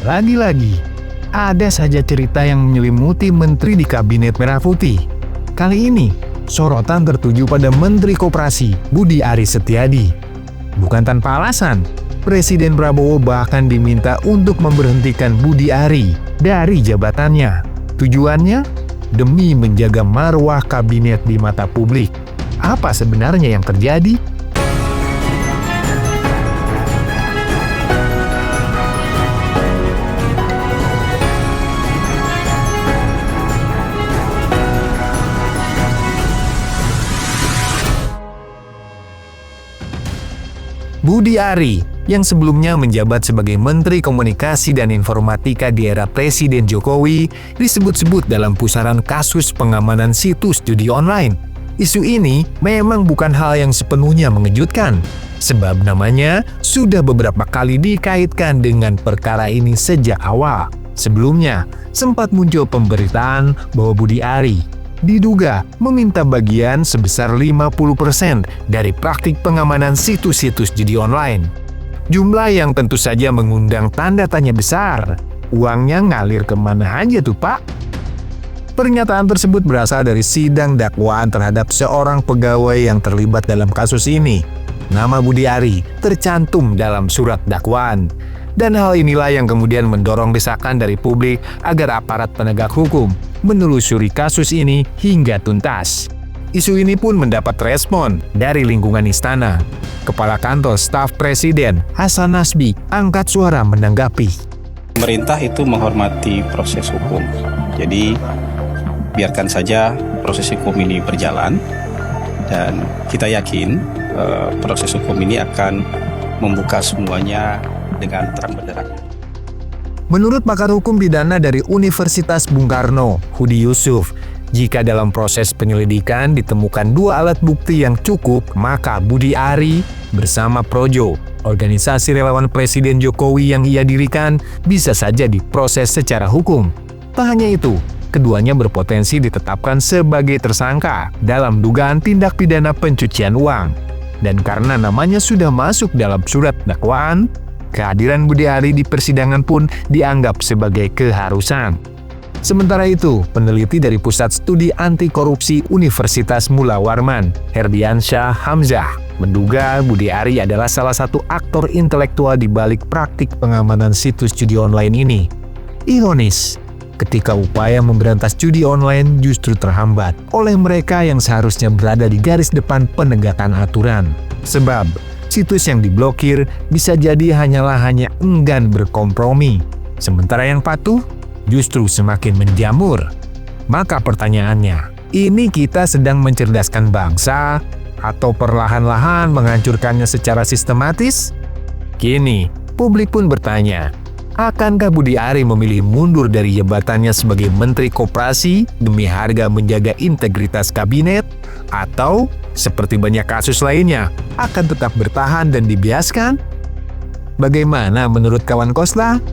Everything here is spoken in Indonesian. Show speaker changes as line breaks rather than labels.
Lagi-lagi, ada saja cerita yang menyelimuti menteri di Kabinet Merah Putih. Kali ini, sorotan tertuju pada Menteri Koperasi Budi Aris Setiadi. Bukan tanpa alasan, Presiden Prabowo bahkan diminta untuk memberhentikan Budi Ari dari jabatannya. Tujuannya? Demi menjaga marwah kabinet di mata publik. Apa sebenarnya yang terjadi? Budi Ari, yang sebelumnya menjabat sebagai Menteri Komunikasi dan Informatika di era Presiden Jokowi, disebut-sebut dalam pusaran kasus pengamanan situs judi online. Isu ini memang bukan hal yang sepenuhnya mengejutkan, sebab namanya sudah beberapa kali dikaitkan dengan perkara ini sejak awal. Sebelumnya, sempat muncul pemberitaan bahwa Budi Ari diduga meminta bagian sebesar 50% dari praktik pengamanan situs-situs judi online. Jumlah yang tentu saja mengundang tanda tanya besar. Uangnya ngalir kemana aja tuh, Pak? Pernyataan tersebut berasal dari sidang dakwaan terhadap seorang pegawai yang terlibat dalam kasus ini. Nama Budi Ari tercantum dalam surat dakwaan. Dan hal inilah yang kemudian mendorong desakan dari publik agar aparat penegak hukum menelusuri kasus ini hingga tuntas. Isu ini pun mendapat respon dari lingkungan istana. Kepala Kantor Staf Presiden Hasan Nasbi angkat suara menanggapi.
Pemerintah itu menghormati proses hukum. Jadi biarkan saja proses hukum ini berjalan dan kita yakin proses hukum ini akan membuka semuanya dengan terang benderang.
Menurut pakar hukum pidana dari Universitas Bung Karno, Hudi Yusuf, jika dalam proses penyelidikan ditemukan 2 alat bukti yang cukup, maka Budi Ari bersama Projo, organisasi relawan Presiden Jokowi yang ia dirikan, bisa saja diproses secara hukum. Tak hanya itu, keduanya berpotensi ditetapkan sebagai tersangka dalam dugaan tindak pidana pencucian uang. Dan karena namanya sudah masuk dalam surat dakwaan, kehadiran Budi Ari di persidangan pun dianggap sebagai keharusan. Sementara itu, peneliti dari Pusat Studi Anti Korupsi Universitas Mula Warman, Herdiansyah Hamzah, menduga Budi Ari adalah salah satu aktor intelektual di balik praktik pengamanan situs judi online ini. Ironis, ketika upaya memberantas judi online justru terhambat oleh mereka yang seharusnya berada di garis depan penegakan aturan. Sebab, situs yang diblokir bisa jadi hanya enggan berkompromi, sementara yang patuh justru semakin menjamur. Maka pertanyaannya, ini kita sedang mencerdaskan bangsa atau perlahan-lahan menghancurkannya secara sistematis? Kini, publik pun bertanya, akankah Budi Ari memilih mundur dari jabatannya sebagai Menteri Koperasi demi harga menjaga integritas kabinet? Atau, seperti banyak kasus lainnya, akan tetap bertahan dan dibiaskan? Bagaimana menurut kawan Kosla?